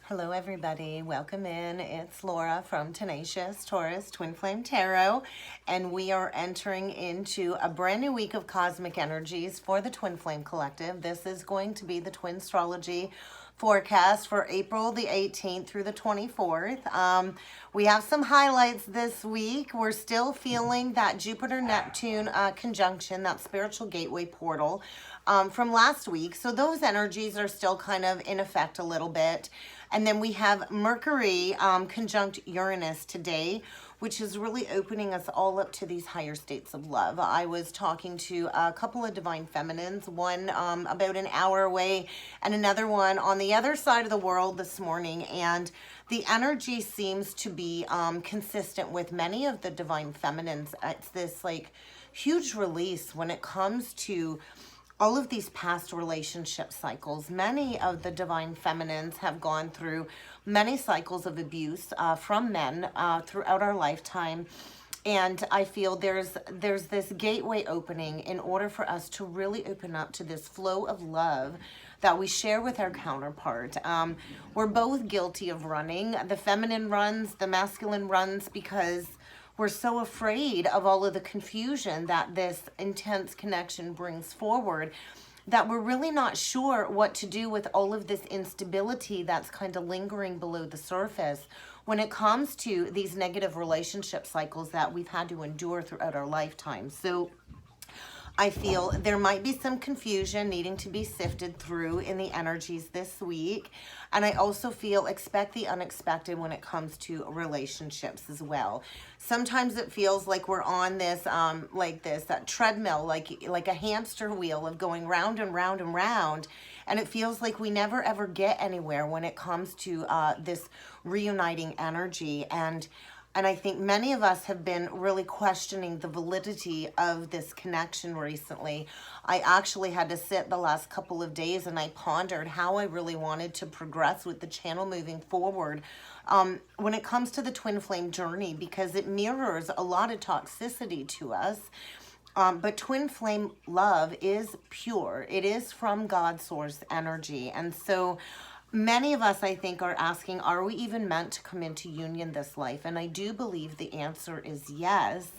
Hello everybody, welcome in. It's Laura from Tenacious Taurus Twin Flame Tarot, and we are entering into a brand new week of cosmic energies for the Twin Flame Collective. This is going to be the Twin Astrology forecast for April the 18th through the 24th. We have some highlights this week. We're still feeling that Jupiter-Neptune conjunction, that spiritual gateway portal from last week. So those energies are still kind of in effect a little bit. And then we have Mercury conjunct Uranus today, which is really opening us all up to these higher states of love. I was talking to a couple of divine feminines, one about an hour away and another one on the other side of the world this morning. And the energy seems to be consistent with many of the divine feminines. It's this like huge release when it comes to all of these past relationship cycles. Many of the divine feminines have gone through many cycles of abuse from men throughout our lifetime. And I feel there's this gateway opening in order for us to really open up to this flow of love that we share with our counterpart. We're both guilty of running. The feminine runs, the masculine runs because we're so afraid of all of the confusion that this intense connection brings forward that we're really not sure what to do with all of this instability that's kind of lingering below the surface when it comes to these negative relationship cycles that we've had to endure throughout our lifetime. So I feel there might be some confusion needing to be sifted through in the energies this week. And I also feel expect the unexpected when it comes to relationships as well. Sometimes it feels like we're on this, that treadmill, like a hamster wheel of going round and round and round. And it feels like we never ever get anywhere when it comes to this reuniting energy. And I think many of us have been really questioning the validity of this connection recently. I actually had to sit the last couple of days and I pondered how I really wanted to progress with the channel moving forward when it comes to the twin flame journey, because it mirrors a lot of toxicity to us. But twin flame love is pure. It is from God source energy. And so many of us, I think, are asking, are we even meant to come into union this life? And I do believe the answer is yes.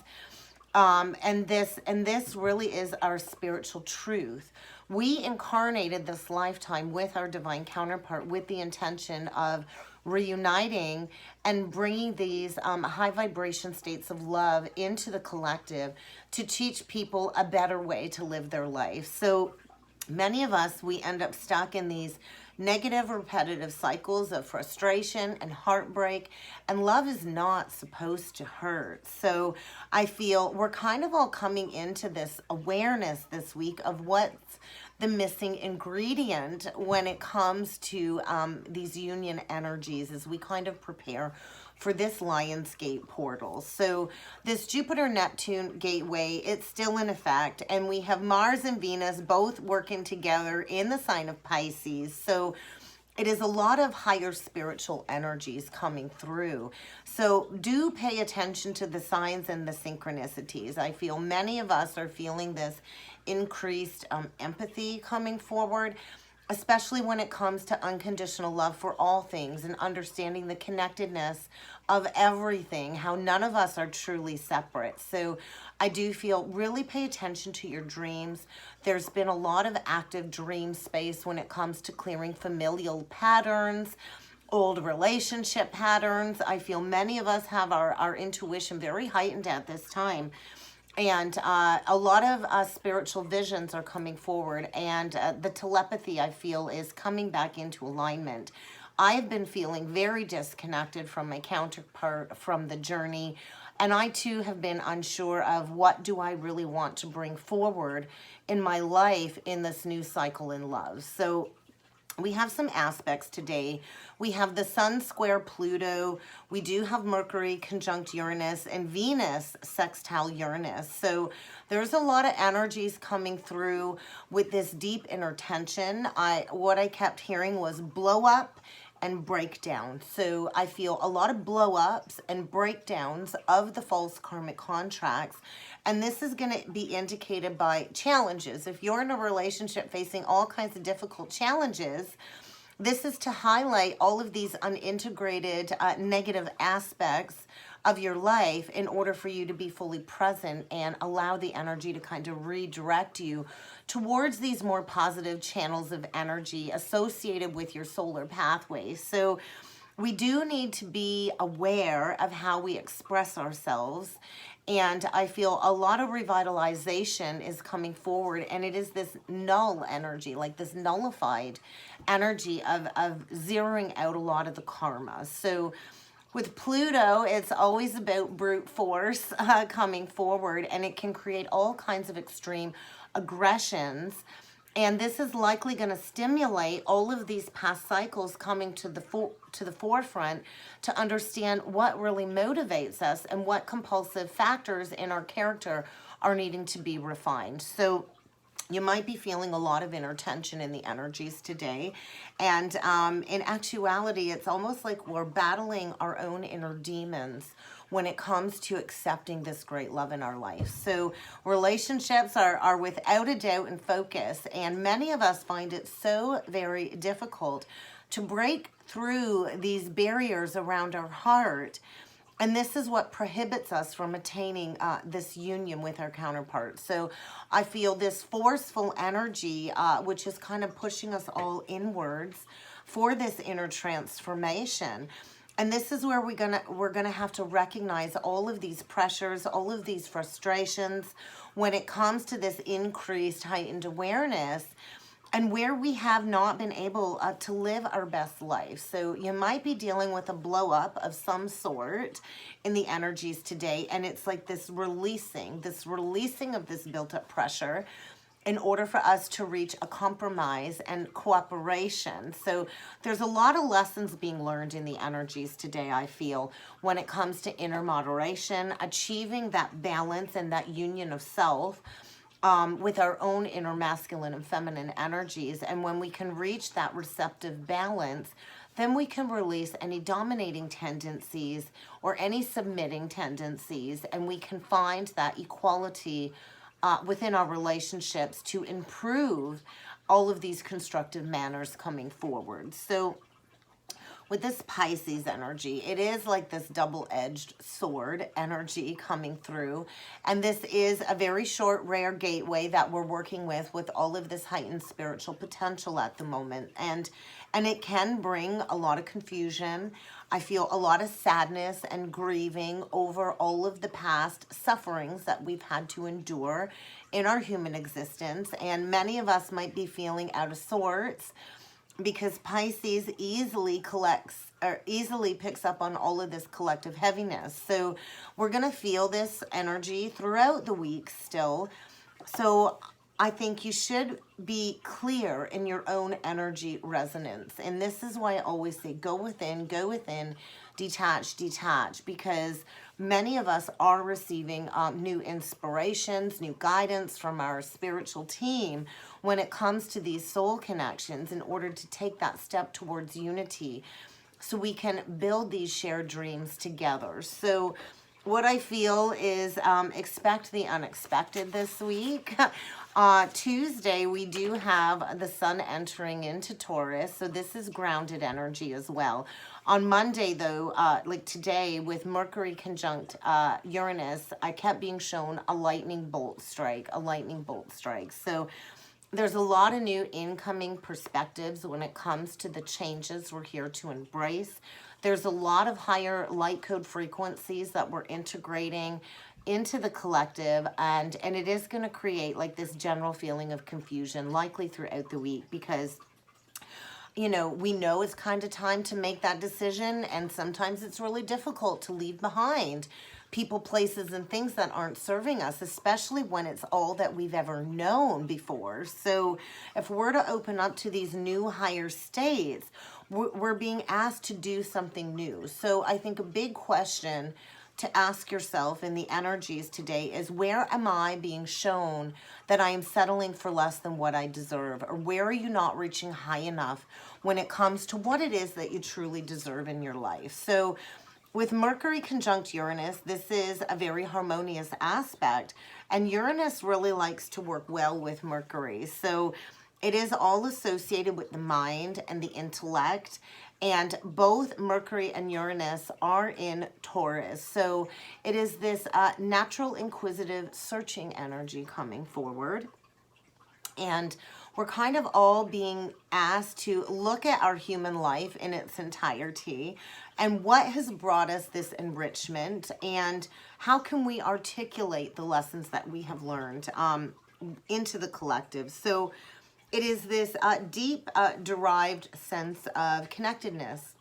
And this really is our spiritual truth. We incarnated this lifetime with our divine counterpart with the intention of reuniting and bringing these high vibration states of love into the collective to teach people a better way to live their life. So many of us, we end up stuck in these negative, repetitive cycles of frustration and heartbreak, and love is not supposed to hurt. So I feel we're kind of all coming into this awareness this week of what's the missing ingredient when it comes to these union energies as we kind of prepare for this Lionsgate portal. So this Jupiter-Neptune gateway, it's still in effect, and we have Mars and Venus both working together in the sign of Pisces. So it is a lot of higher spiritual energies coming through. So do pay attention to the signs and the synchronicities. I feel many of us are feeling this increased empathy coming forward, especially when it comes to unconditional love for all things and understanding the connectedness of everything, how none of us are truly separate. So I do feel really pay attention to your dreams. There's been a lot of active dream space when it comes to clearing familial patterns, old relationship patterns. I feel many of us have our intuition very heightened at this time. And a lot of spiritual visions are coming forward, and the telepathy, I feel, is coming back into alignment. I have been feeling very disconnected from my counterpart, from the journey, and I too have been unsure of what do I really want to bring forward in my life in this new cycle in love. So we have some aspects today. We have the Sun square Pluto. We do have Mercury conjunct Uranus and Venus sextile Uranus. So there's a lot of energies coming through with this deep inner tension. What I kept hearing was blow up and breakdown. So I feel a lot of blow ups and breakdowns of the false karmic contracts. And this is going to be indicated by challenges. If you're in a relationship facing all kinds of difficult challenges, This is to highlight all of these unintegrated negative aspects of your life in order for you to be fully present and allow the energy to kind of redirect you towards these more positive channels of energy associated with your solar pathways. So we do need to be aware of how we express ourselves. And I feel a lot of revitalization is coming forward, and it is this null energy, like this nullified energy of zeroing out a lot of the karma. So with Pluto, it's always about brute force coming forward, and it can create all kinds of extreme aggressions. And this is likely going to stimulate all of these past cycles coming to the forefront to understand what really motivates us and what compulsive factors in our character are needing to be refined. So you might be feeling a lot of inner tension in the energies today. And in actuality, it's almost like we're battling our own inner demons when it comes to accepting this great love in our life. So relationships are without a doubt in focus. And many of us find it so very difficult to break through these barriers around our heart. And this is what prohibits us from attaining this union with our counterpart. So I feel this forceful energy, which is kind of pushing us all inwards for this inner transformation. And this is where we're gonna have to recognize all of these pressures, all of these frustrations when it comes to this increased heightened awareness, and where we have not been able to live our best life. So you might be dealing with a blow up of some sort in the energies today, and it's like this releasing of this built up pressure in order for us to reach a compromise and cooperation. So there's a lot of lessons being learned in the energies today, I feel, when it comes to inner moderation, achieving that balance and that union of self with our own inner masculine and feminine energies. And when we can reach that receptive balance, then we can release any dominating tendencies or any submitting tendencies, and we can find that equality within our relationships to improve all of these constructive manners coming forward. So with this Pisces energy, it is like this double-edged sword energy coming through. And this is a very short, rare gateway that we're working with all of this heightened spiritual potential at the moment. And it can bring a lot of confusion. I feel a lot of sadness and grieving over all of the past sufferings that we've had to endure in our human existence. And many of us might be feeling out of sorts, because Pisces easily picks up on all of this collective heaviness. So we're going to feel this energy throughout the week still. So I think you should be clear in your own energy resonance. And this is why I always say go within, detach, because many of us are receiving new inspirations, new guidance from our spiritual team when it comes to these soul connections in order to take that step towards unity so we can build these shared dreams together. So what I feel is expect the unexpected this week. Tuesday, we do have the sun entering into Taurus, so this is grounded energy as well. On Monday, though, like today, with Mercury conjunct Uranus, I kept being shown a lightning bolt strike. So there's a lot of new incoming perspectives when it comes to the changes we're here to embrace. There's a lot of higher light code frequencies that we're integrating into the collective, and it is going to create like this general feeling of confusion likely throughout the week, because we know it's kind of time to make that decision, and sometimes it's really difficult to leave behind people, places, and things that aren't serving us, especially when it's all that we've ever known before. So if we're to open up to these new higher states, we're being asked to do something new. So I think a big question to ask yourself in the energies today is, where am I being shown that I am settling for less than what I deserve? Or where are you not reaching high enough when it comes to what it is that you truly deserve in your life? So with Mercury conjunct Uranus, this is a very harmonious aspect, and Uranus really likes to work well with Mercury. So It is all associated with the mind and the intellect, and both Mercury and Uranus are in Taurus. So it is this natural, inquisitive, searching energy coming forward. And we're kind of all being asked to look at our human life in its entirety and what has brought us this enrichment, and how can we articulate the lessons that we have learned into the collective. So it is this deep derived sense of connectedness.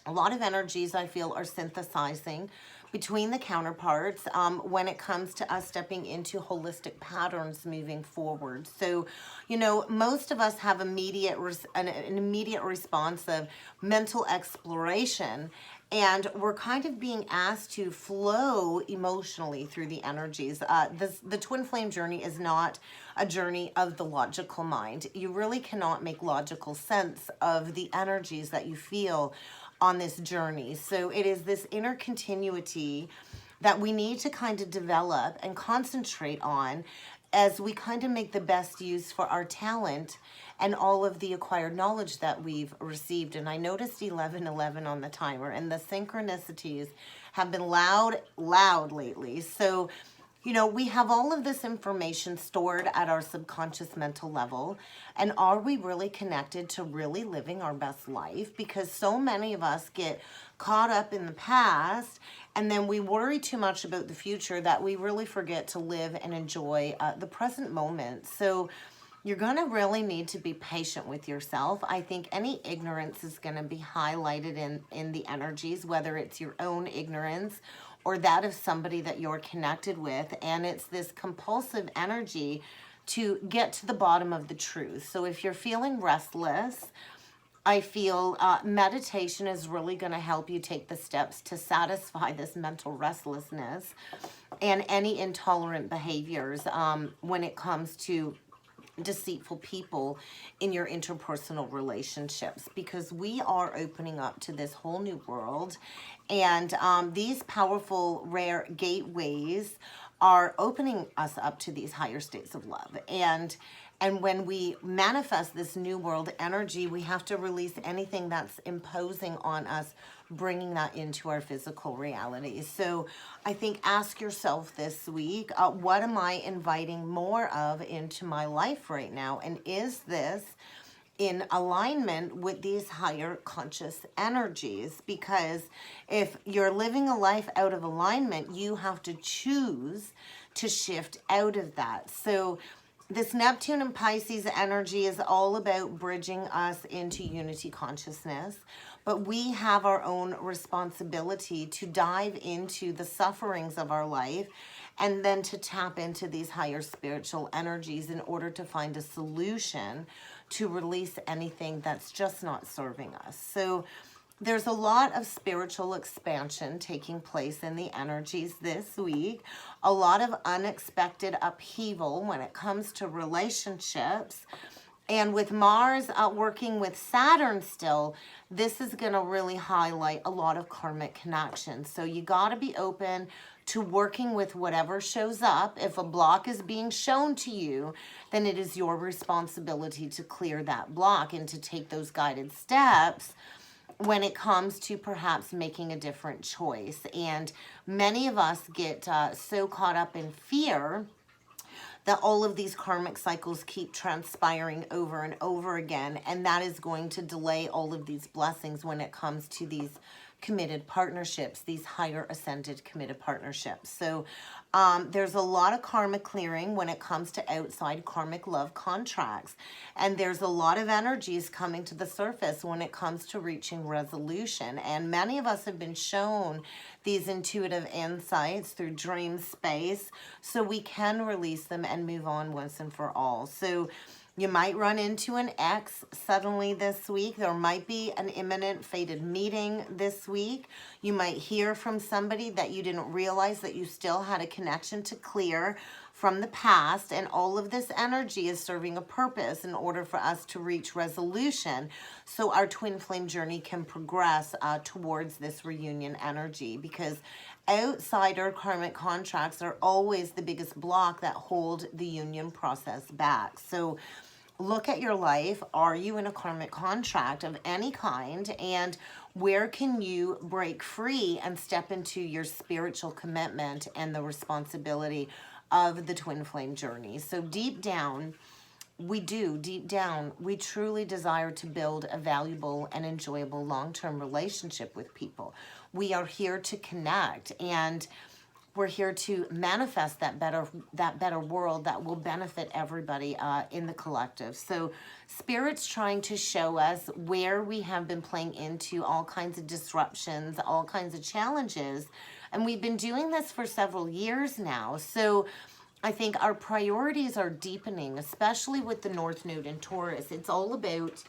A lot of energies, I feel, are synthesizing between the counterparts when it comes to us stepping into holistic patterns moving forward. So, you know, most of us have an immediate response of mental exploration, and we're kind of being asked to flow emotionally through the energies. The twin flame journey is not a journey of the logical mind. You really cannot make logical sense of the energies that you feel on this journey. So it is this inner continuity that we need to kind of develop and concentrate on as we kind of make the best use for our talent and all of the acquired knowledge that we've received. And I noticed 1111 on the timer, and the synchronicities have been loud lately. So, you know, we have all of this information stored at our subconscious mental level. And are we really connected to really living our best life? Because so many of us get caught up in the past, and then we worry too much about the future that we really forget to live and enjoy the present moment. So you're going to really need to be patient with yourself. I think any ignorance is going to be highlighted in the energies, whether it's your own ignorance or that of somebody that you're connected with. And it's this compulsive energy to get to the bottom of the truth. So if you're feeling restless, I feel meditation is really going to help you take the steps to satisfy this mental restlessness and any intolerant behaviors when it comes to deceitful people in your interpersonal relationships, because we are opening up to this whole new world, and these powerful rare gateways are opening us up to these higher states of love. And when we manifest this new world energy, we have to release anything that's imposing on us, bringing that into our physical reality. So I think ask yourself this week, what am I inviting more of into my life right now? And is this in alignment with these higher conscious energies? Because if you're living a life out of alignment, you have to choose to shift out of that. So this Neptune and Pisces energy is all about bridging us into unity consciousness, but we have our own responsibility to dive into the sufferings of our life and then to tap into these higher spiritual energies in order to find a solution to release anything that's just not serving us. So there's a lot of spiritual expansion taking place in the energies this week. A lot of unexpected upheaval when it comes to relationships. And with Mars working with Saturn still, this is going to really highlight a lot of karmic connections. So you got to be open to working with whatever shows up. If a block is being shown to you, then it is your responsibility to clear that block and to take those guided steps when it comes to perhaps making a different choice. And many of us get so caught up in fear that all of these karmic cycles keep transpiring over and over again, and that is going to delay all of these blessings when it comes to these committed partnerships, these higher ascended committed partnerships. So there's a lot of karma clearing when it comes to outside karmic love contracts. And there's a lot of energies coming to the surface when it comes to reaching resolution. And many of us have been shown these intuitive insights through dream space, so we can release them and move on once and for all. So you might run into an ex suddenly this week. There might be an imminent fated meeting this week. You might hear from somebody that you didn't realize that you still had a connection to clear from the past. And all of this energy is serving a purpose in order for us to reach resolution so our twin flame journey can progress towards this reunion energy. Because outsider karmic contracts are always the biggest block that hold the union process back. So look at your life. Are you in a karmic contract of any kind? And where can you break free and step into your spiritual commitment and the responsibility of the twin flame journey? So deep down, we truly desire to build a valuable and enjoyable long-term relationship with people. We are here to connect, and we're here to manifest that better world that will benefit everybody in the collective. So Spirit's trying to show us where we have been playing into all kinds of disruptions, all kinds of challenges, and we've been doing this for several years now. So I think our priorities are deepening, especially with the North Node in Taurus. It's all about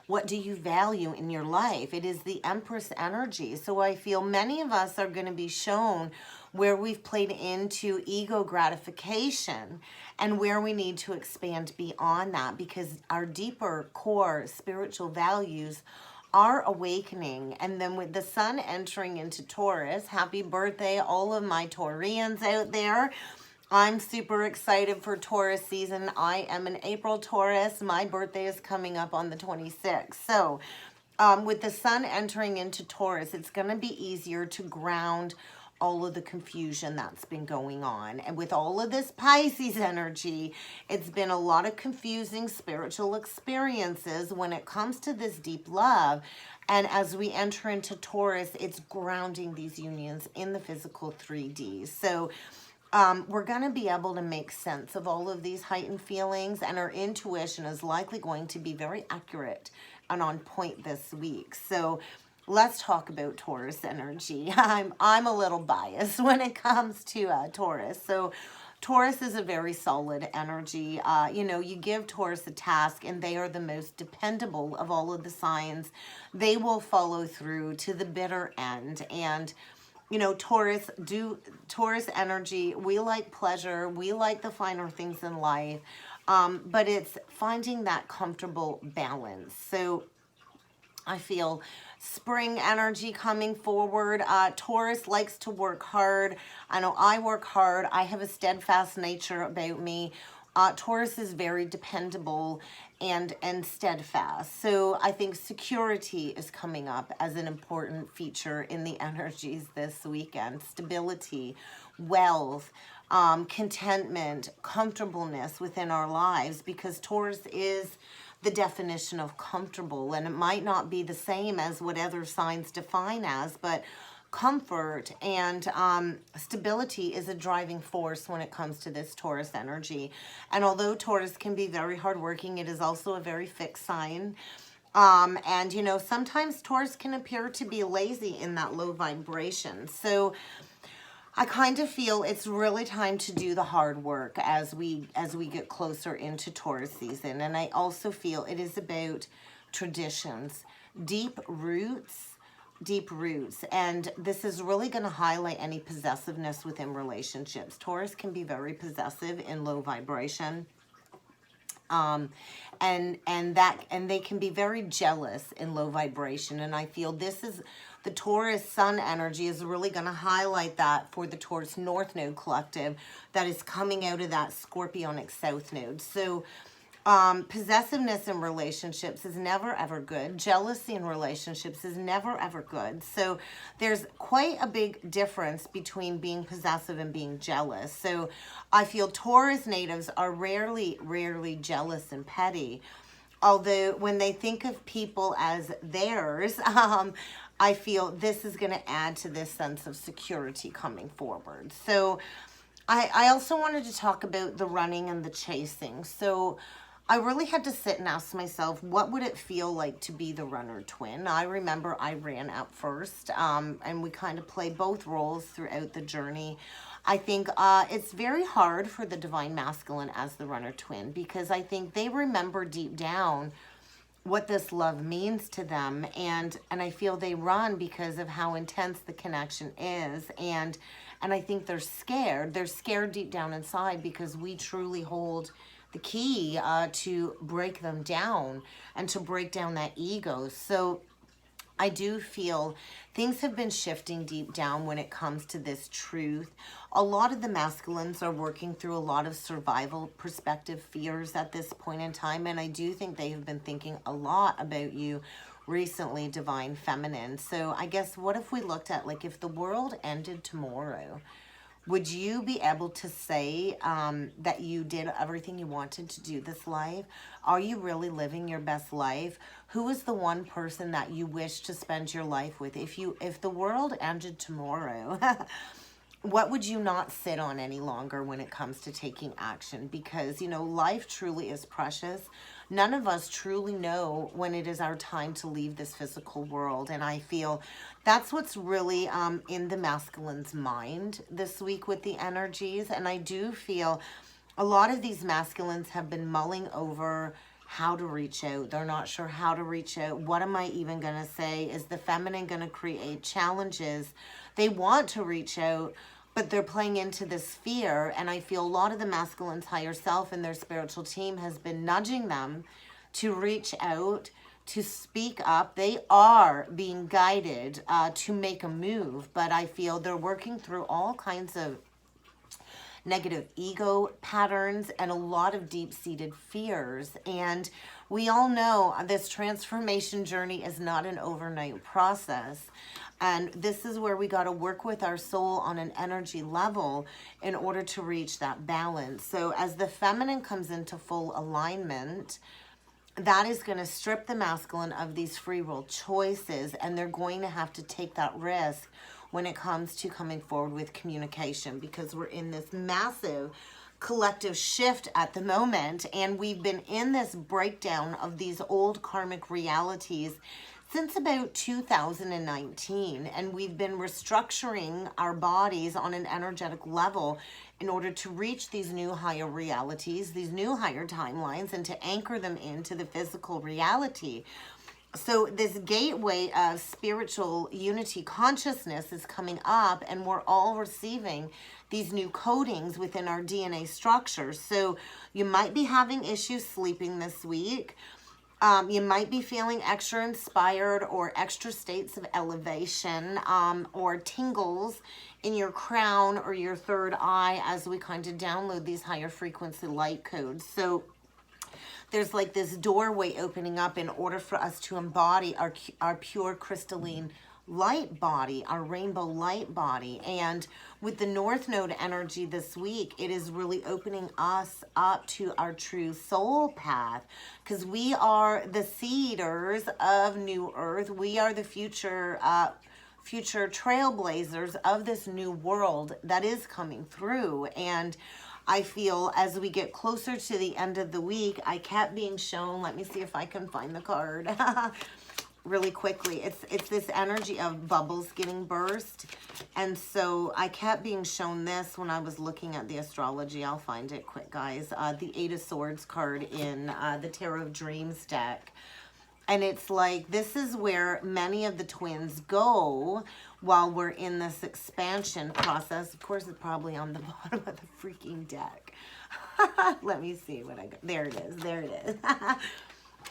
what do you value in your life. It is the Empress energy. So I feel many of us are going to be shown where we've played into ego gratification and where we need to expand beyond that, because our deeper core spiritual values are awakening. And then with the sun entering into Taurus, happy birthday all of my Taurians out there. I'm super excited for Taurus season. I am an April Taurus. My birthday is coming up on the 26th. So with the sun entering into Taurus, it's going to be easier to ground all of the confusion that's been going on. And with all of this Pisces energy, it's been a lot of confusing spiritual experiences when it comes to this deep love. And as we enter into Taurus, it's grounding these unions in the physical 3D. So we're going to be able to make sense of all of these heightened feelings, and our intuition is likely going to be very accurate and on point this week. So let's talk about Taurus energy. I'm a little biased when it comes to Taurus. So Taurus is a very solid energy. You give Taurus a task and they are the most dependable of all of the signs. They will follow through to the bitter end. And Taurus energy, we like pleasure, we like the finer things in life, but it's finding that comfortable balance. So I feel spring energy coming forward. Taurus likes to work hard. I know I work hard. I have a steadfast nature about me. Taurus is very dependable and steadfast. So I think security is coming up as an important feature in the energies this weekend. Stability, wealth, contentment, comfortableness within our lives, because Taurus is the definition of comfortable, and it might not be the same as what other signs define as, but comfort and stability is a driving force when it comes to this Taurus energy. And although Taurus can be very hardworking, it is also a very fixed sign. And sometimes Taurus can appear to be lazy in that low vibration. So I kind of feel it's really time to do the hard work as we get closer into Taurus season. And I also feel it is about traditions, deep roots, and this is really going to highlight any possessiveness within relationships. Taurus can be very possessive in low vibration, and they can be very jealous in low vibration. And I feel the Taurus sun energy is really going to highlight that for the Taurus North Node collective that is coming out of that Scorpionic South Node. So possessiveness in relationships is never ever good. Jealousy in relationships is never ever good. So there's quite a big difference between being possessive and being jealous. So I feel Taurus natives are rarely jealous and petty. Although when they think of people as theirs, I feel this is going to add to this sense of security coming forward. So I also wanted to talk about the running and the chasing. So I really had to sit and ask myself, what would it feel like to be the runner twin? I remember I ran out first, and we kind of play both roles throughout the journey. I think it's very hard for the divine masculine as the runner twin, because I think they remember deep down what this love means to them, and I feel they run because of how intense the connection is, and I think they're scared. They're scared deep down inside because we truly hold the key to break them down and to break down that ego. So I do feel things have been shifting deep down when it comes to this truth. A lot of the masculines are working through a lot of survival perspective fears at this point in time, and I do think they have been thinking a lot about you recently, Divine Feminine. So I guess what if we looked at, like, if the world ended tomorrow, would you be able to say that you did everything you wanted to do this life? Are you really living your best life? Who is the one person that you wish to spend your life with? If the world ended tomorrow, what would you not sit on any longer when it comes to taking action? Because, you know, life truly is precious. None of us truly know when it is our time to leave this physical world. And I feel that's what's really in the masculine's mind this week with the energies. And I do feel a lot of these masculines have been mulling over how to reach out. They're not sure how to reach out. What am I even going to say? Is the feminine going to create challenges? They want to reach out, but they're playing into this fear. And I feel a lot of the masculine's higher self and their spiritual team has been nudging them to reach out, to speak up. They are being guided to make a move, but I feel they're working through all kinds of negative ego patterns and a lot of deep-seated fears. And we all know this transformation journey is not an overnight process. And this is where we got to work with our soul on an energy level in order to reach that balance. So as the feminine comes into full alignment, that is going to strip the masculine of these free will choices, and they're going to have to take that risk when it comes to coming forward with communication, because we're in this massive collective shift at the moment, and we've been in this breakdown of these old karmic realities since about 2019, and we've been restructuring our bodies on an energetic level in order to reach these new higher realities, these new higher timelines, and to anchor them into the physical reality. So this gateway of spiritual unity consciousness is coming up, and we're all receiving these new codings within our DNA structures. So you might be having issues sleeping this week. You might be feeling extra inspired or extra states of elevation or tingles in your crown or your third eye as we kind of download these higher frequency light codes. So there's like this doorway opening up in order for us to embody our pure crystalline light body, our rainbow light body. And with the North Node energy this week, it is really opening us up to our true soul path, because we are the seeders of New Earth. We are the future trailblazers of this new world that is coming through. And I feel as we get closer to the end of the week, I kept being shown, let me see if I can find the card really quickly. It's this energy of bubbles getting burst. And so I kept being shown this when I was looking at the astrology. I'll find it quick, guys. The Eight of Swords card in the Tarot of Dreams deck. And it's like, this is where many of the twins go while we're in this expansion process. Of course, it's probably on the bottom of the freaking deck. Let me see what I got. There it is. There it is.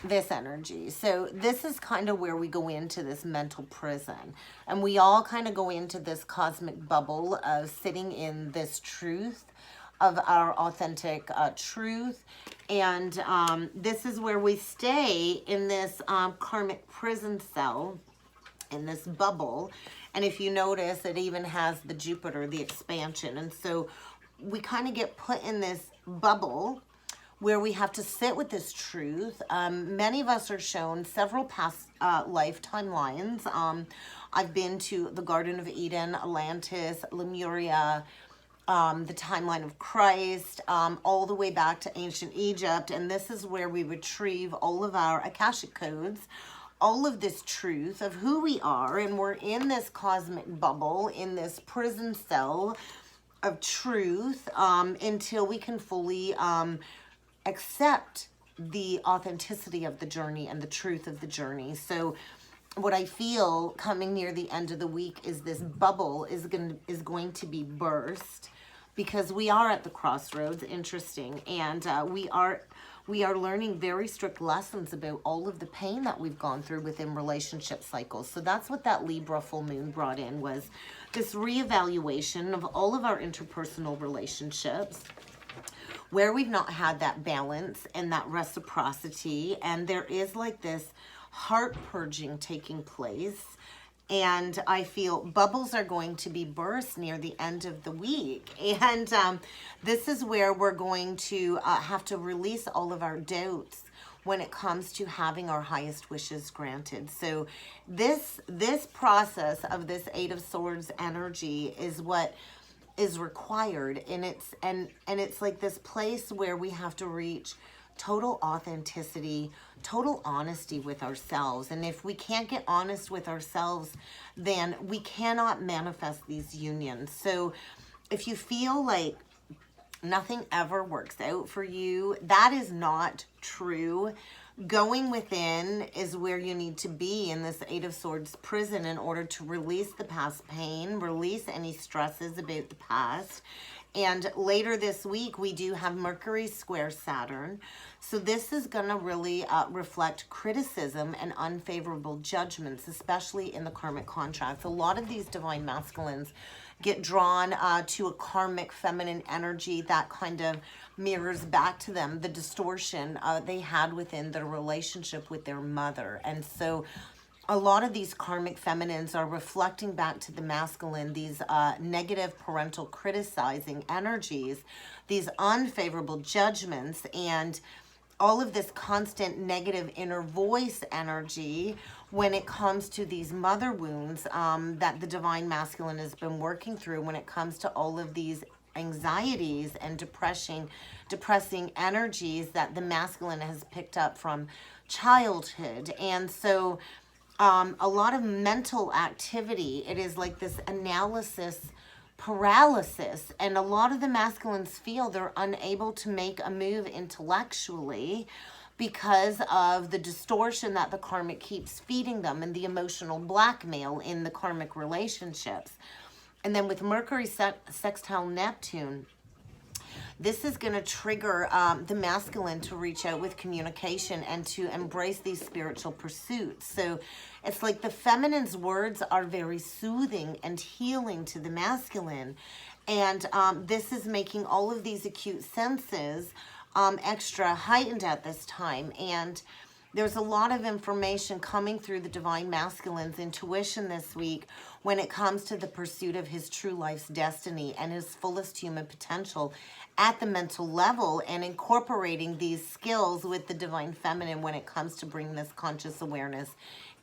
This energy. So this is kind of where we go into this mental prison. And we all kind of go into this cosmic bubble of sitting in this truth of our authentic truth. And this is where we stay in this karmic prison cell, in this bubble. And if you notice, it even has the Jupiter, the expansion. And so we kind of get put in this bubble where we have to sit with this truth. Many of us are shown several past lifetime lines. I've been to the Garden of Eden, Atlantis, Lemuria, the timeline of Christ, all the way back to ancient Egypt. And this is where we retrieve all of our Akashic codes, all of this truth of who we are. And we're in this cosmic bubble, in this prison cell of truth, until we can fully accept the authenticity of the journey and the truth of the journey. So what I feel coming near the end of the week is this bubble is going to be burst, because we are at the crossroads. Interesting. And we are learning very strict lessons about all of the pain that we've gone through within relationship cycles. So that's what that Libra full moon brought in, was this reevaluation of all of our interpersonal relationships, where we've not had that balance and that reciprocity. And there is like this heart purging taking place. And I feel bubbles are going to be burst near the end of the week. And this is where we're going to have to release all of our doubts when it comes to having our highest wishes granted. So this process of this Eight of Swords energy is what is required. And it's like this place where we have to reach total authenticity, total honesty with ourselves. And if we can't get honest with ourselves, then we cannot manifest these unions. So if you feel like nothing ever works out for you, that is not true. Going within is where you need to be in this Eight of Swords prison in order to release the past pain, release any stresses about the past. And later this week, we do have Mercury square Saturn. So this is going to really reflect criticism and unfavorable judgments, especially in the karmic contracts. A lot of these divine masculines get drawn to a karmic feminine energy that kind of mirrors back to them the distortion they had within their relationship with their mother. And so a lot of these karmic feminines are reflecting back to the masculine these negative parental criticizing energies, these unfavorable judgments, and all of this constant negative inner voice energy when it comes to these mother wounds that the divine masculine has been working through, when it comes to all of these anxieties and depressing energies that the masculine has picked up from childhood. And so a lot of mental activity. It is like this analysis paralysis, and a lot of the masculines feel they're unable to make a move intellectually because of the distortion that the karmic keeps feeding them and the emotional blackmail in the karmic relationships. And then with Mercury sextile Neptune, this is going to trigger the masculine to reach out with communication and to embrace these spiritual pursuits. So it's like the feminine's words are very soothing and healing to the masculine. And this is making all of these acute senses extra heightened at this time. And there's a lot of information coming through the divine masculine's intuition this week when it comes to the pursuit of his true life's destiny and his fullest human potential at the mental level, and incorporating these skills with the divine feminine when it comes to bringing this conscious awareness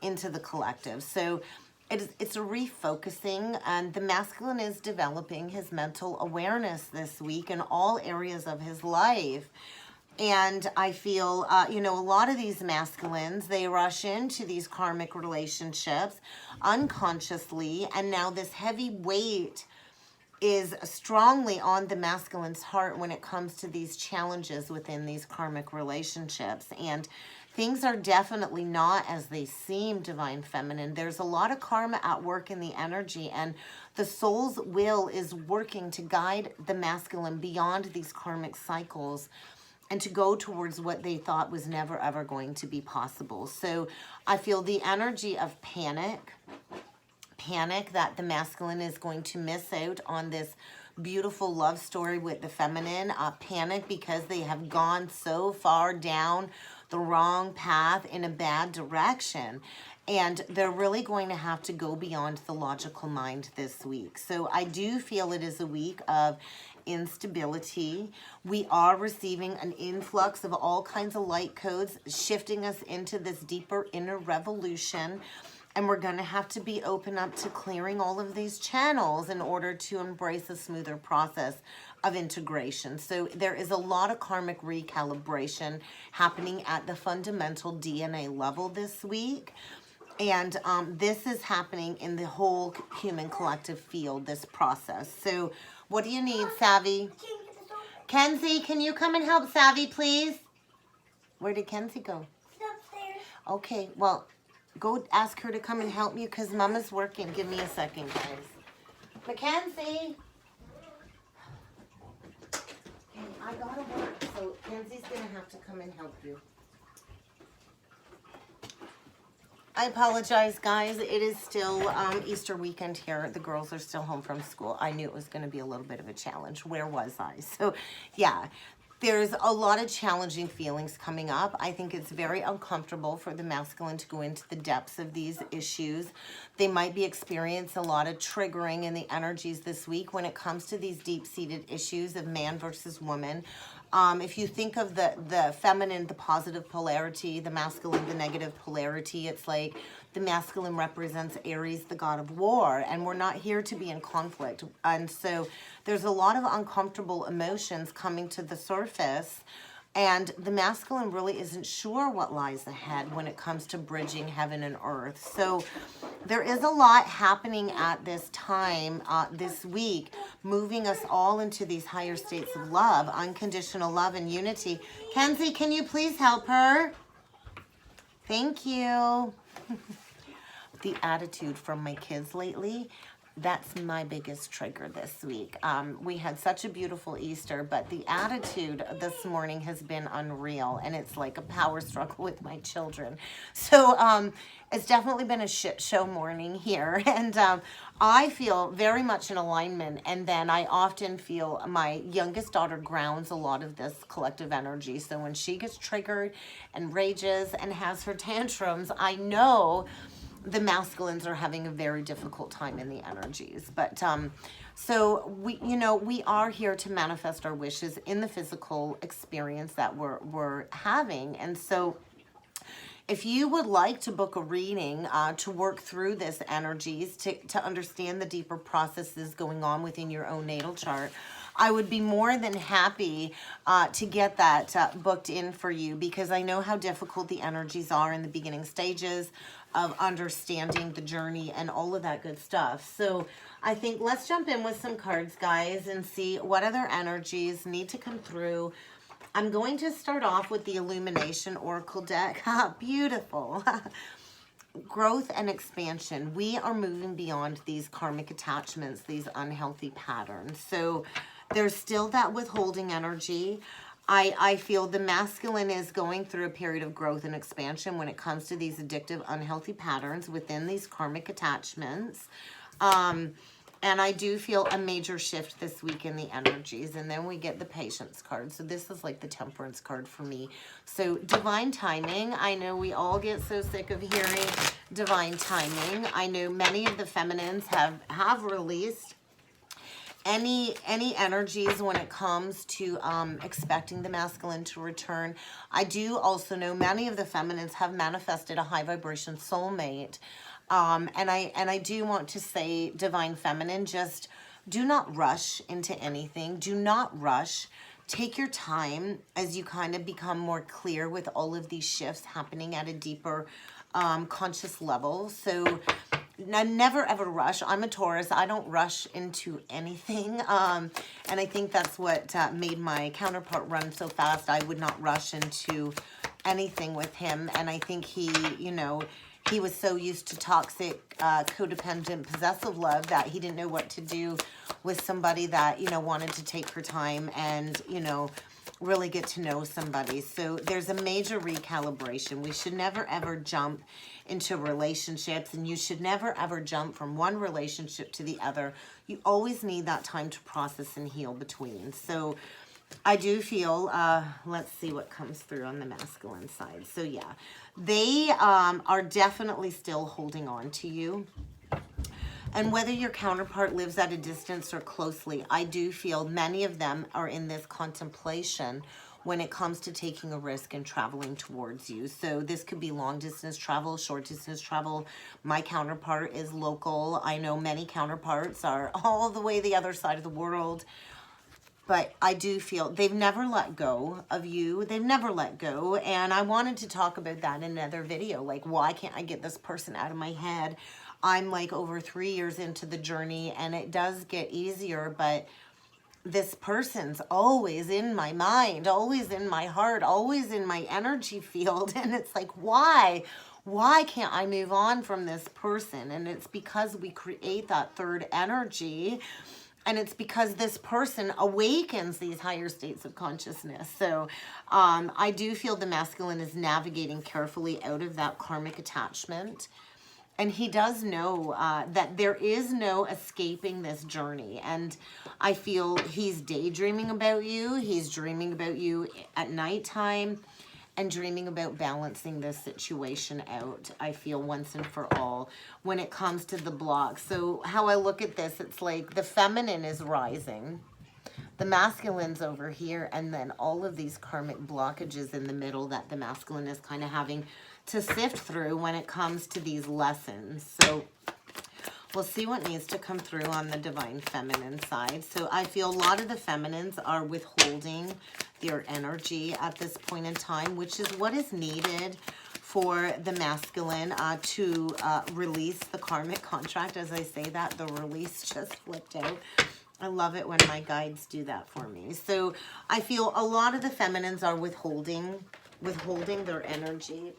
into the collective. So it's a refocusing, and the masculine is developing his mental awareness this week in all areas of his life. And I feel, a lot of these masculines, they rush into these karmic relationships unconsciously, and now this heavy weight is strongly on the masculine's heart when it comes to these challenges within these karmic relationships. And things are definitely not as they seem, divine feminine. There's a lot of karma at work in the energy, and the soul's will is working to guide the masculine beyond these karmic cycles and to go towards what they thought was never ever going to be possible. So I feel the energy of panic that the masculine is going to miss out on this beautiful love story with the feminine. Panic because they have gone so far down the wrong path in a bad direction. And they're really going to have to go beyond the logical mind this week. So I do feel it is a week of instability. We are receiving an influx of all kinds of light codes, shifting us into this deeper inner revolution. And we're going to have to be open up to clearing all of these channels in order to embrace a smoother process of integration. So there is a lot of karmic recalibration happening at the fundamental DNA level this week. And this is happening in the whole human collective field, this process. So what do you need, Savvy? Kenzie, can you come and help Savvy, please? Where did Kenzie go? She's upstairs. Okay, well, go ask her to come and help me because Mama's working. Give me a second, guys. Mackenzie. Okay, I gotta work, so Kenzie's gonna have to come and help you. I apologize, guys. It is still Easter weekend here. The girls are still home from school. I knew it was going to be a little bit of a challenge. Where was I? So, yeah, there's a lot of challenging feelings coming up. I think it's very uncomfortable for the masculine to go into the depths of these issues. They might be experiencing a lot of triggering in the energies this week when it comes to these deep-seated issues of man versus woman. If you think of the feminine, the positive polarity, the masculine, the negative polarity, it's like the masculine represents Aries, the god of war, and we're not here to be in conflict. And so there's a lot of uncomfortable emotions coming to the surface, and the masculine really isn't sure what lies ahead when it comes to bridging heaven and earth. So there is a lot happening at this time, this week, moving us all into these higher states of love, unconditional love and unity. Kenzie, can you please help her? Thank you. The attitude from my kids lately, that's my biggest trigger this week. We had such a beautiful Easter, but the attitude this morning has been unreal, and it's like a power struggle with my children. So it's definitely been a shit show morning here, and I feel very much in alignment, and then I often feel my youngest daughter grounds a lot of this collective energy. So when she gets triggered and rages and has her tantrums, I know the masculines are having a very difficult time in the energies. But so we are here to manifest our wishes in the physical experience that we're having. And so if you would like to book a reading to work through this energies, to understand the deeper processes going on within your own natal chart, I would be more than happy to get that booked in for you, because I know how difficult the energies are in the beginning stages of understanding the journey and all of that good stuff. So I think let's jump in with some cards, guys, and see what other energies need to come through. I'm going to start off with the Illumination Oracle deck. Beautiful. Growth and expansion. We are moving beyond these karmic attachments, these unhealthy patterns. So there's still that withholding energy. I feel the masculine is going through a period of growth and expansion when it comes to these addictive, unhealthy patterns within these karmic attachments. And I do feel a major shift this week in the energies. And then we get the Patience card. So this is like the Temperance card for me. So divine timing. I know we all get so sick of hearing divine timing. I know many of the feminines have released any energies when it comes to expecting the masculine to return. I do also know many of the feminines have manifested a high vibration soulmate. And I do want to say, divine feminine, just do not rush into anything. Do not rush. Take your time as you kind of become more clear with all of these shifts happening at a deeper conscious level. So never ever rush. I'm a Taurus. I don't rush into anything. And I think that's what made my counterpart run so fast. I would not rush into anything with him. And I think he was so used to toxic, codependent, possessive love that he didn't know what to do with somebody that, wanted to take her time and, really get to know somebody. So there's a major recalibration. We should never, ever jump into relationships, and you should never, ever jump from one relationship to the other. You always need that time to process and heal between. So I do feel, let's see what comes through on the masculine side. So yeah, they are definitely still holding on to you. And whether your counterpart lives at a distance or closely, I do feel many of them are in this contemplation when it comes to taking a risk and traveling towards you. So this could be long distance travel, short distance travel. My counterpart is local. I know many counterparts are all the way the other side of the world. But I do feel they've never let go of you. They've never let go. And I wanted to talk about that in another video. Like, why can't I get this person out of my head? I'm like over 3 years into the journey, and it does get easier, but this person's always in my mind, always in my heart, always in my energy field. And it's like, why? Why can't I move on from this person? And it's because we create that third energy. And it's because this person awakens these higher states of consciousness. So I do feel the masculine is navigating carefully out of that karmic attachment. And he does know that there is no escaping this journey. And I feel he's daydreaming about you. He's dreaming about you at nighttime and dreaming about balancing this situation out, I feel, once and for all when it comes to the block. So how I look at this, it's like the feminine is rising, the masculine's over here, and then all of these karmic blockages in the middle that the masculine is kind of having to sift through when it comes to these lessons. So we'll see what needs to come through on the divine feminine side. So I feel a lot of the feminines are withholding their energy at this point in time, which is what is needed for the masculine to release the karmic contract. As I say that, the release just flipped out. I love it when my guides do that for me. So I feel a lot of the feminines are withholding their energy.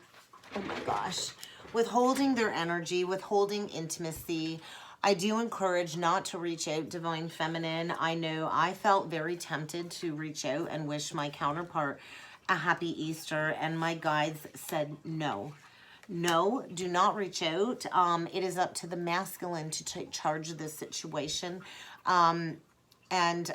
Oh my gosh. Withholding their energy, withholding intimacy. I do encourage not to reach out, divine feminine. I know I felt very tempted to reach out and wish my counterpart a happy Easter, and my guides said no. No, do not reach out. It is up to the masculine to take charge of this situation. And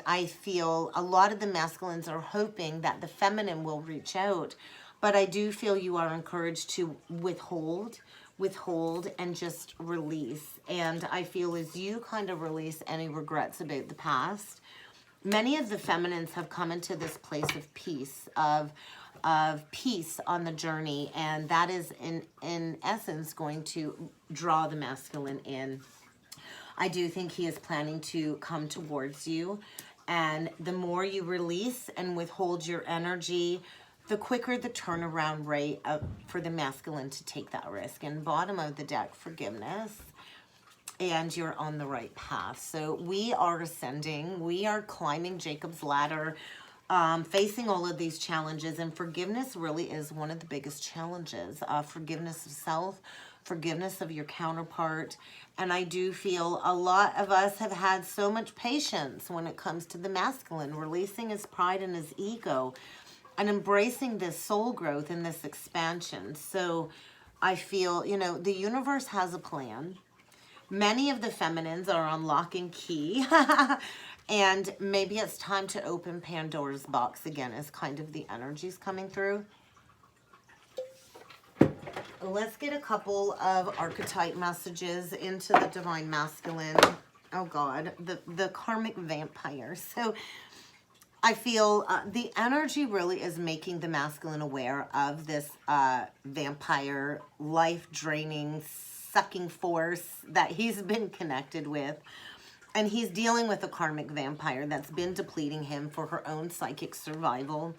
I feel a lot of the masculines are hoping that the feminine will reach out, but I do feel you are encouraged to withhold and just release. And I feel as you kind of release any regrets about the past, many of the feminines have come into this place of peace, of peace on the journey, and that is in essence going to draw the masculine in. I do think he is planning to come towards you, and the more you release and withhold your energy, the quicker the turnaround rate for the masculine to take that risk. And bottom of the deck, forgiveness, and you're on the right path. So we are ascending, we are climbing Jacob's ladder, facing all of these challenges, and forgiveness really is one of the biggest challenges. Forgiveness of self, forgiveness of your counterpart. And I do feel a lot of us have had so much patience when it comes to the masculine, releasing his pride and his ego, and embracing this soul growth and this expansion. So I feel, you know, the universe has a plan. Many of the feminines are on lock and key. And maybe it's time to open Pandora's box again, is kind of the energies coming through. Let's get a couple of archetype messages into the divine masculine. Oh God, the Karmic Vampire. So I feel the energy really is making the masculine aware of this vampire, life-draining, sucking force that he's been connected with. And he's dealing with a karmic vampire that's been depleting him for her own psychic survival.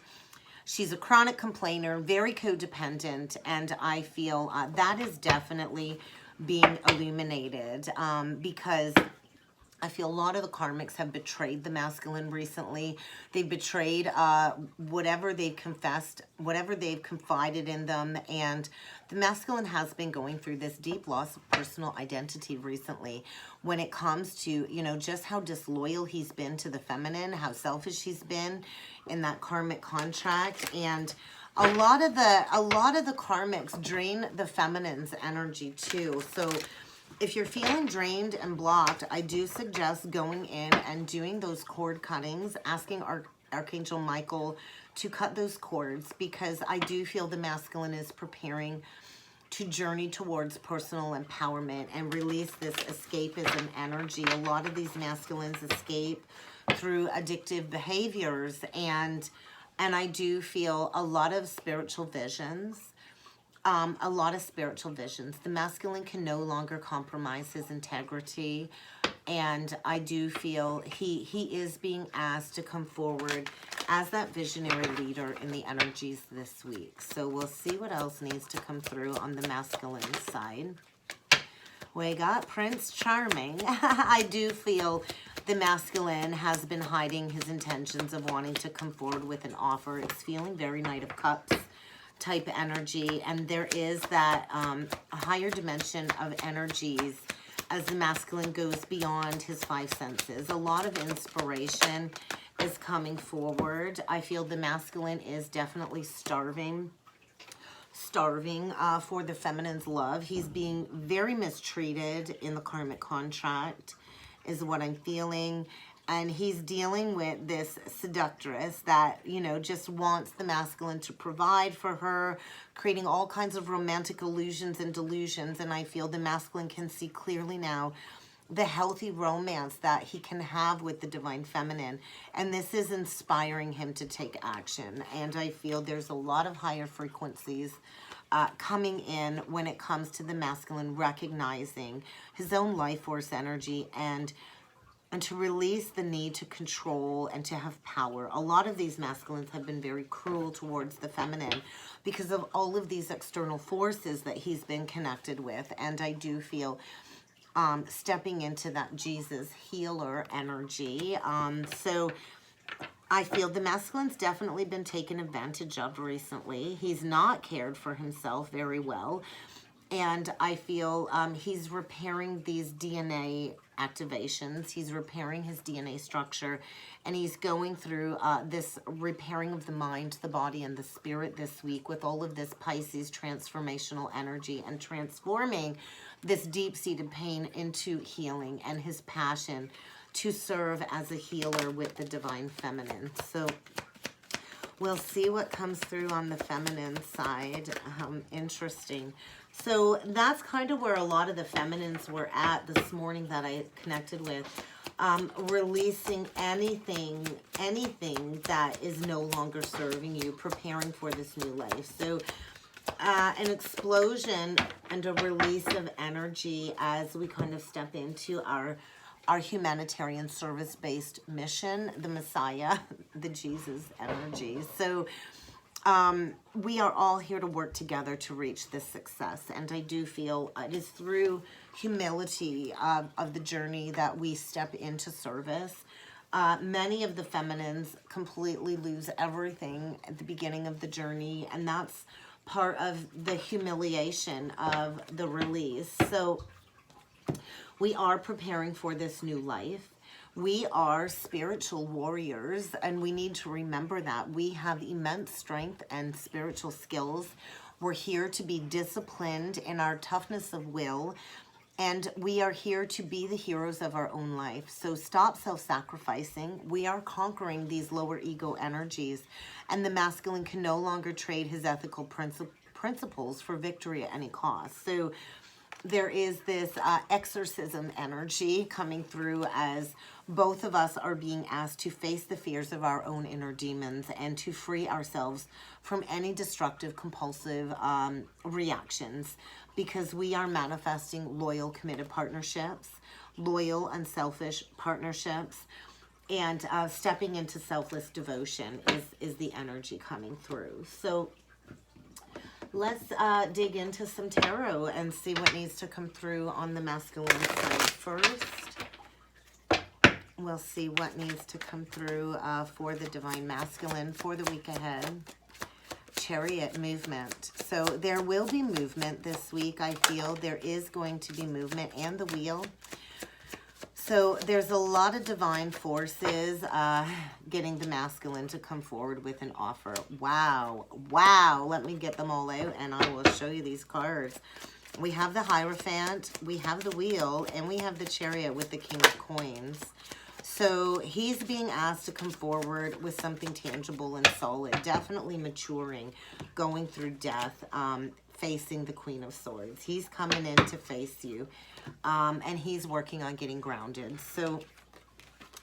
She's a chronic complainer, very codependent, and I feel that is definitely being illuminated because I feel a lot of the karmics have betrayed the masculine recently. They've betrayed whatever they've confessed, whatever they've confided in them. And the masculine has been going through this deep loss of personal identity recently when it comes to, you know, just how disloyal he's been to the feminine, how selfish he's been in that karmic contract. And a lot of the karmics drain the feminine's energy too. So if you're feeling drained and blocked, I do suggest going in and doing those cord cuttings, asking Archangel Michael to cut those cords, because I do feel the masculine is preparing to journey towards personal empowerment and release this escapism energy. A lot of these masculines escape through addictive behaviors, and I do feel a lot of spiritual visions. The masculine can no longer compromise his integrity, and I do feel he is being asked to come forward as that visionary leader in the energies this week. So we'll see what else needs to come through on the masculine side. We got Prince Charming. I do feel the masculine has been hiding his intentions of wanting to come forward with an offer. It's feeling very Knight of Cups type energy, and there is that a higher dimension of energies as the masculine goes beyond his five senses. A lot of inspiration is coming forward. I feel the masculine is definitely starving for the feminine's love. He's being very mistreated in the karmic contract is what I'm feeling. And he's dealing with this seductress that, you know, just wants the masculine to provide for her, creating all kinds of romantic illusions and delusions. And I feel the masculine can see clearly now the healthy romance that he can have with the divine feminine. And this is inspiring him to take action. And I feel there's a lot of higher frequencies coming in when it comes to the masculine recognizing his own life force energy and to release the need to control and to have power. A lot of these masculines have been very cruel towards the feminine because of all of these external forces that he's been connected with. And I do feel stepping into that Jesus healer energy. So I feel the masculine's definitely been taken advantage of recently. He's not cared for himself very well. And I feel he's repairing these DNA activations. He's repairing his DNA structure. And he's going through this repairing of the mind, the body, and the spirit this week with all of this Pisces transformational energy and transforming this deep-seated pain into healing and his passion to serve as a healer with the divine feminine. So we'll see what comes through on the feminine side. Interesting. So that's kind of where a lot of the feminines were at this morning that I connected with. Releasing anything that is no longer serving you, preparing for this new life. So an explosion and a release of energy as we kind of step into our humanitarian service-based mission, the Messiah, the Jesus energy. So we are all here to work together to reach this success. And I do feel it is through humility of the journey that we step into service. Many of the feminines completely lose everything at the beginning of the journey, and that's part of the humiliation of the release. So we are preparing for this new life. We are spiritual warriors, and we need to remember that. We have immense strength and spiritual skills. We're here to be disciplined in our toughness of will, and we are here to be the heroes of our own life. So stop self-sacrificing. We are conquering these lower ego energies, and the masculine can no longer trade his ethical principles for victory at any cost. So there is this exorcism energy coming through as both of us are being asked to face the fears of our own inner demons and to free ourselves from any destructive, compulsive reactions, because we are manifesting loyal, committed partnerships, loyal, unselfish partnerships, and stepping into selfless devotion is the energy coming through. So let's dig into some tarot and see what needs to come through on the masculine side first. We'll see what needs to come through for the divine masculine for the week ahead. Chariot movement. So there will be movement this week. I feel there is going to be movement, and the wheel. So there's a lot of divine forces getting the masculine to come forward with an offer. Wow. Wow. Let me get them all out and I will show you these cards. We have the Hierophant, we have the wheel, and we have the Chariot with the King of Coins. So he's being asked to come forward with something tangible and solid, definitely maturing, going through death, facing the Queen of Swords. He's coming in to face you, and he's working on getting grounded. So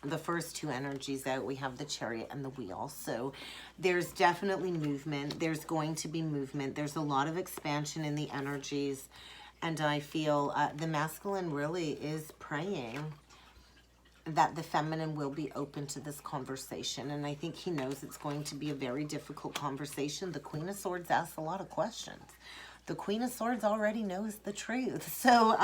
the first two energies out, we have the Chariot and the wheel. So there's definitely movement. There's going to be movement. There's a lot of expansion in the energies, and I feel the masculine really is praying that the feminine will be open to this conversation. And I think he knows it's going to be a very difficult conversation. The Queen of Swords asks a lot of questions. The Queen of Swords already knows the truth. So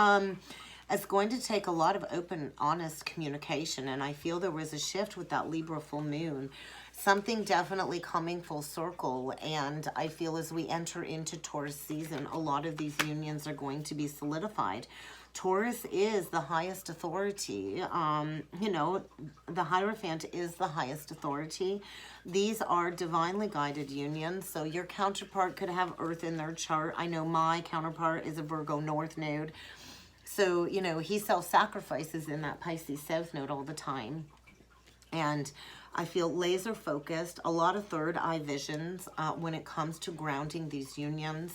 It's going to take a lot of open, honest communication. And I feel there was a shift with that Libra full moon. Something definitely coming full circle. And I feel as we enter into Taurus season, a lot of these unions are going to be solidified. Taurus is the highest authority. You know, the Hierophant is the highest authority. These are divinely guided unions. So your counterpart could have Earth in their chart. I know my counterpart is a Virgo North node. So, you know, he self-sacrifices in that Pisces South node all the time. And I feel laser focused, a lot of third eye visions when it comes to grounding these unions.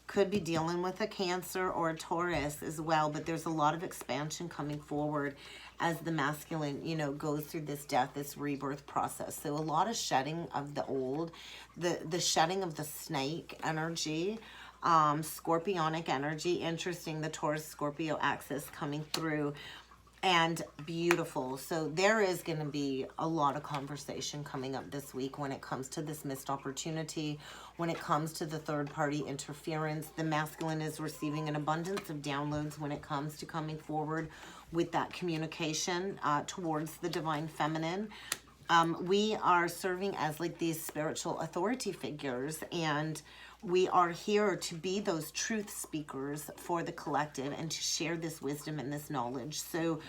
Could be dealing with a Cancer or a Taurus as well, but there's a lot of expansion coming forward as the masculine, you know, goes through this death, this rebirth process. So a lot of shedding of the old, the shedding of the snake energy, scorpionic energy. Interesting, the Taurus Scorpio axis coming through, and beautiful. So there is going to be a lot of conversation coming up this week when it comes to this missed opportunity, when it comes to the third party interference. The masculine is receiving an abundance of downloads when it comes to coming forward with that communication towards the divine feminine. We are serving as like these spiritual authority figures, and we are here to be those truth speakers for the collective and to share this wisdom and this knowledge. So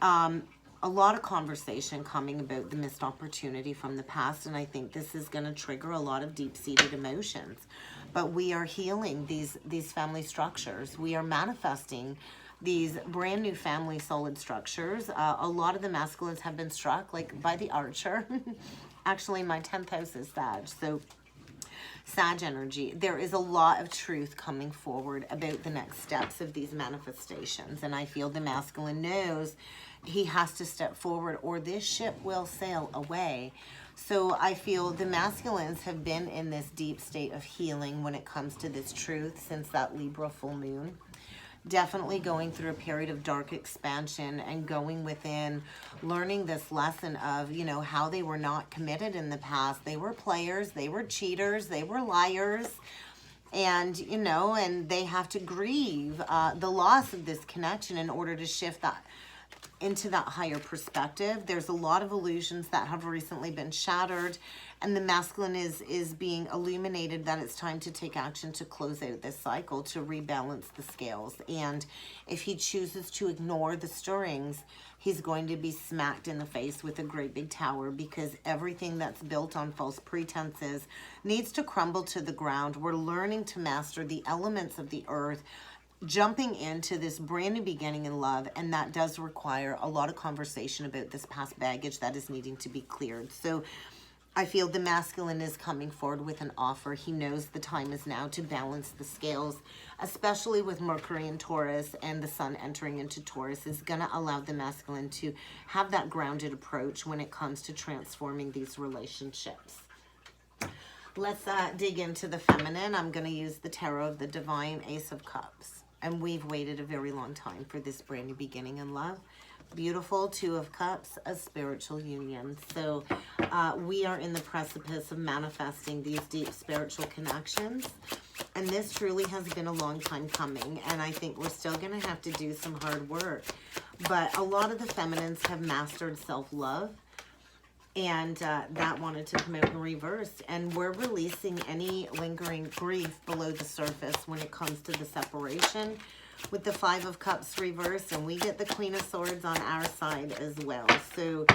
a lot of conversation coming about the missed opportunity from the past, and I think this is going to trigger a lot of deep-seated emotions. But we are healing these family structures. We are manifesting these brand new family solid structures. A lot of the masculines have been struck like by the Archer. Actually, my 10th house is Sag. So Sag energy. There is a lot of truth coming forward about the next steps of these manifestations. And I feel the masculine knows he has to step forward or this ship will sail away. So I feel the masculines have been in this deep state of healing when it comes to this truth since that Libra full moon. Definitely going through a period of dark expansion and going within, learning this lesson of, you know, how they were not committed in the past. They were players, they were cheaters, they were liars, and, you know, and they have to grieve the loss of this connection in order to shift that into that higher perspective. There's a lot of illusions that have recently been shattered, and the masculine is being illuminated that it's time to take action to close out this cycle, to rebalance the scales. And if he chooses to ignore the stirrings, he's going to be smacked in the face with a great big tower, because everything that's built on false pretenses needs to crumble to the ground. We're learning to master the elements of the earth, jumping into this brand new beginning in love, and that does require a lot of conversation about this past baggage that is needing to be cleared. So I feel the masculine is coming forward with an offer. He knows the time is now to balance the scales, especially with Mercury in Taurus, and the sun entering into Taurus is going to allow the masculine to have that grounded approach when it comes to transforming these relationships. Let's dig into the feminine. I'm going to use the Tarot of the Divine Ace of Cups. And we've waited a very long time for this brand new beginning in love. Beautiful Two of Cups, a spiritual union. So we are in the precipice of manifesting these deep spiritual connections. And this truly has been a long time coming. And I think we're still going to have to do some hard work. But a lot of the feminines have mastered self-love. And that wanted to come out in reverse. And we're releasing any lingering grief below the surface when it comes to the separation with the Five of Cups reverse. And we get the Queen of Swords on our side as well. So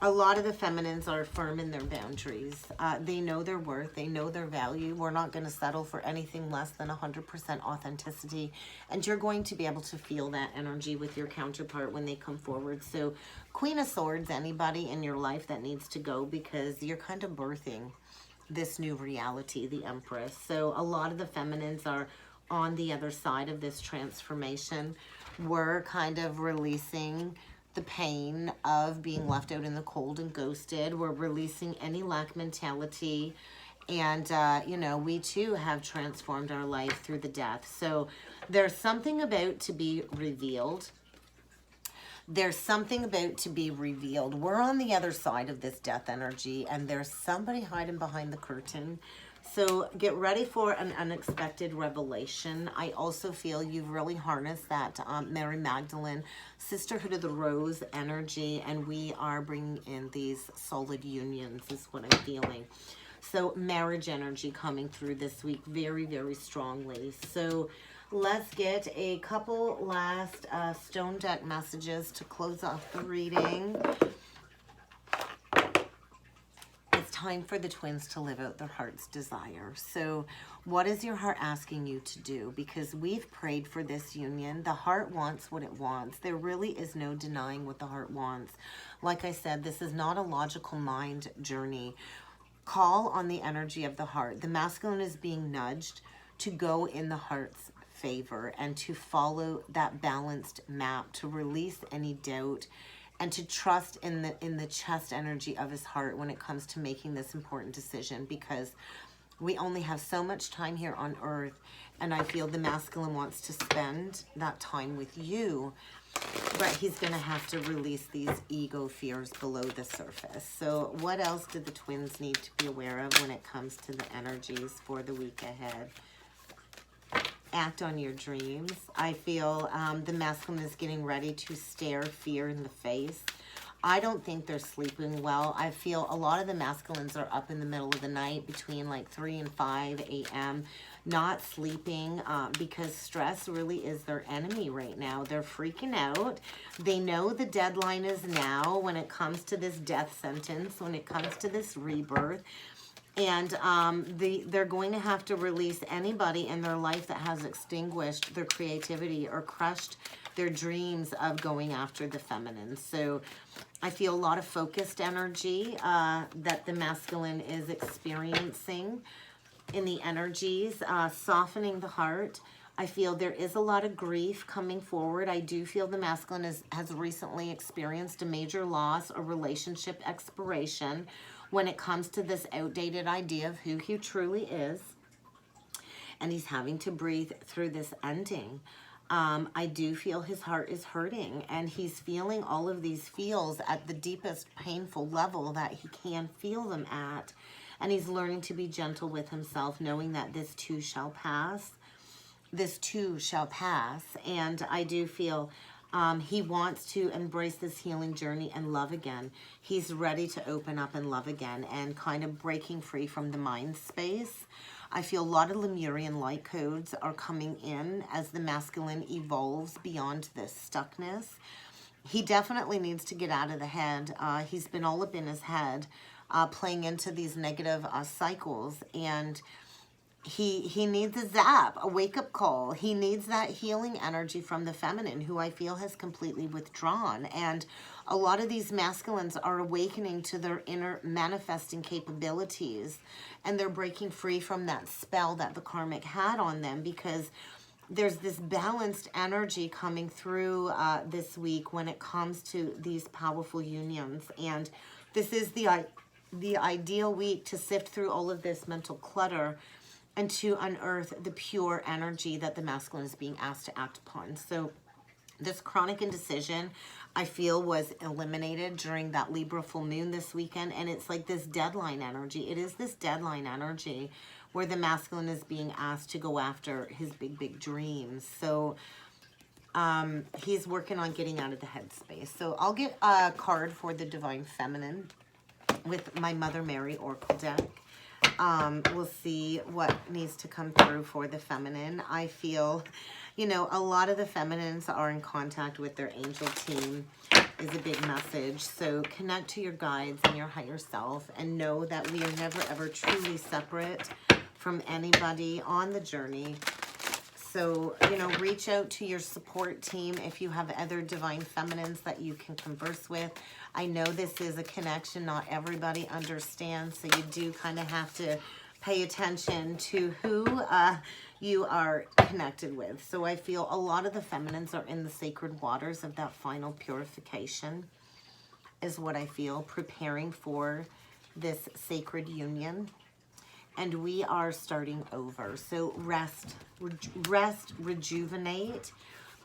a lot of the feminines are firm in their boundaries. They know their worth. They know their value. We're not going to settle for anything less than 100% authenticity. And you're going to be able to feel that energy with your counterpart when they come forward. So Queen of Swords, anybody in your life that needs to go, because you're kind of birthing this new reality, the Empress. So a lot of the feminines are on the other side of this transformation. We're kind of releasing the pain of being left out in the cold and ghosted. We're releasing any lack mentality. And, you know, we too have transformed our life through the death. So there's something about to be revealed. There's something about to be revealed. We're on the other side of this death energy, and there's somebody hiding behind the curtain. So get ready for an unexpected revelation. I also feel you've really harnessed that Mary Magdalene, Sisterhood of the Rose energy, and we are bringing in these solid unions is what I'm feeling. So marriage energy coming through this week very, very strongly. So let's get a couple last stone deck messages to close off the reading. Time for the twins to live out their heart's desire. So what is your heart asking you to do? Because we've prayed for this union. The heart wants what it wants. There really is no denying what the heart wants. Like I said, this is not a logical mind journey. Call on the energy of the heart. The masculine is being nudged to go in the heart's favor and to follow that balanced map, to release any doubt and to trust in the chest energy of his heart when it comes to making this important decision, because we only have so much time here on earth, and I feel the masculine wants to spend that time with you, but he's going to have to release these ego fears below the surface. So what else do the twins need to be aware of when it comes to the energies for the week ahead? Act on your dreams. I feel the masculine is getting ready to stare fear in the face. I don't think they're sleeping well. I feel a lot of the masculines are up in the middle of the night between like 3 and 5 a.m. not sleeping because stress really is their enemy right now. They're freaking out. They know the deadline is now when it comes to this death sentence, when it comes to this rebirth. And they're going to have to release anybody in their life that has extinguished their creativity or crushed their dreams of going after the feminine. So I feel a lot of focused energy that the masculine is experiencing in the energies, softening the heart. I feel there is a lot of grief coming forward. I do feel the masculine has recently experienced a major loss or relationship expiration when it comes to this outdated idea of who he truly is. And he's having to breathe through this ending. I do feel his heart is hurting, and he's feeling all of these feels at the deepest painful level that he can feel them at. And he's learning to be gentle with himself, knowing that this too shall pass. This too shall pass. And I do feel he wants to embrace this healing journey and love again. He's ready to open up and love again and kind of breaking free from the mind space. I feel a lot of Lemurian light codes are coming in as the masculine evolves beyond this stuckness. He definitely needs to get out of the head. He's been all up in his head, playing into these negative cycles, and he needs a zap, a wake-up call. He needs that healing energy from the feminine, who I feel has completely withdrawn. And a lot of these masculines are awakening to their inner manifesting capabilities, and they're breaking free from that spell that the karmic had on them, because there's this balanced energy coming through this week when it comes to these powerful unions. And this is the ideal week to sift through all of this mental clutter and to unearth the pure energy that the masculine is being asked to act upon. So this chronic indecision, I feel, was eliminated during that Libra full moon this weekend. And it's like this deadline energy. It is this deadline energy where the masculine is being asked to go after his big, big dreams. So he's working on getting out of the headspace. So I'll get a card for the Divine Feminine with my Mother Mary Oracle deck. We'll see what needs to come through for the feminine. I feel, you know, a lot of the feminines are in contact with their angel team is a big message. So connect to your guides and your higher self, and know that we are never ever truly separate from anybody on the journey. So, you know, reach out to your support team if you have other divine feminines that you can converse with. I know this is a connection not everybody understands, so you do kind of have to pay attention to who you are connected with. So I feel a lot of the feminines are in the sacred waters of that final purification, is what I feel, preparing for this sacred union. And we are starting over. So rest, rejuvenate.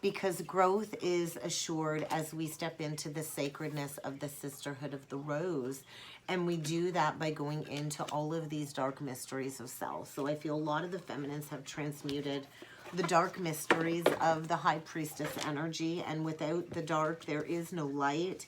because growth is assured as we step into the sacredness of the sisterhood of the rose. And we do that by going into all of these dark mysteries of self. So I feel a lot of the feminines have transmuted the dark mysteries of the high priestess energy. And without the dark, there is no light.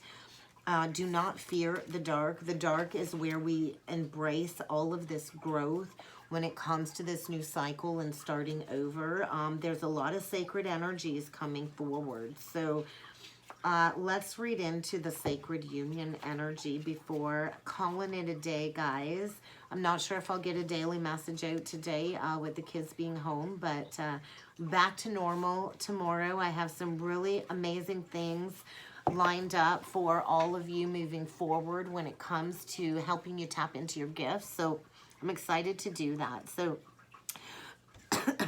Do not fear the dark. The dark is where we embrace all of this growth when it comes to this new cycle and starting over. There's a lot of sacred energies coming forward. So let's read into the sacred union energy before calling it a day, guys. I'm not sure if I'll get a daily message out today with the kids being home, but back to normal tomorrow. I have some really amazing things lined up for all of you moving forward when it comes to helping you tap into your gifts. So I'm excited to do that. So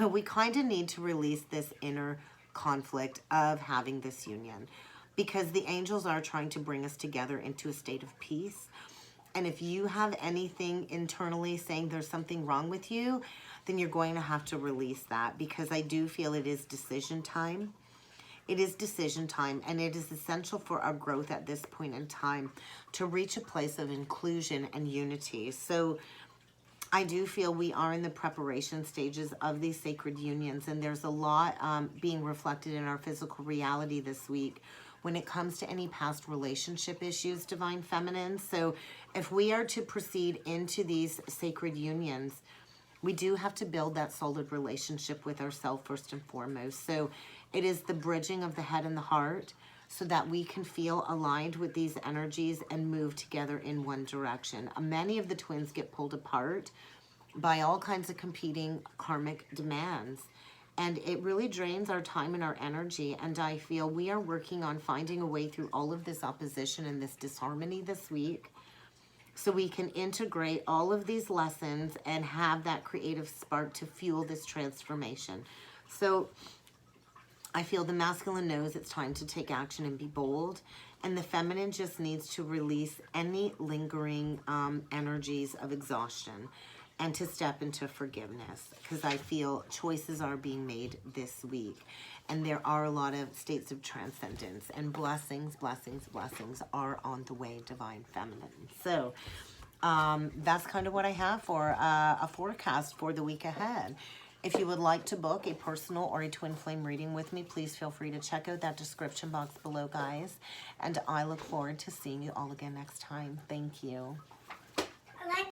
we kind of need to release this inner conflict of having this union, because the angels are trying to bring us together into a state of peace. And if you have anything internally saying there's something wrong with you, then you're going to have to release that, because I do feel it is decision time. It is decision time, and it is essential for our growth at this point in time to reach a place of inclusion and unity. So I do feel we are in the preparation stages of these sacred unions, and there's a lot being reflected in our physical reality this week when it comes to any past relationship issues, Divine Feminine. So if we are to proceed into these sacred unions, we do have to build that solid relationship with ourselves first and foremost. So it is the bridging of the head and the heart so that we can feel aligned with these energies and move together in one direction. Many of the twins get pulled apart by all kinds of competing karmic demands. And it really drains our time and our energy. And I feel we are working on finding a way through all of this opposition and this disharmony this week, so we can integrate all of these lessons and have that creative spark to fuel this transformation. So I feel the masculine knows it's time to take action and be bold, and the feminine just needs to release any lingering energies of exhaustion and to step into forgiveness, because I feel choices are being made this week. And there are a lot of states of transcendence, and blessings, blessings, blessings are on the way, Divine Feminine. So that's kind of what I have for a forecast for the week ahead. If you would like to book a personal or a twin flame reading with me, please feel free to check out that description box below, guys. And I look forward to seeing you all again next time. Thank you.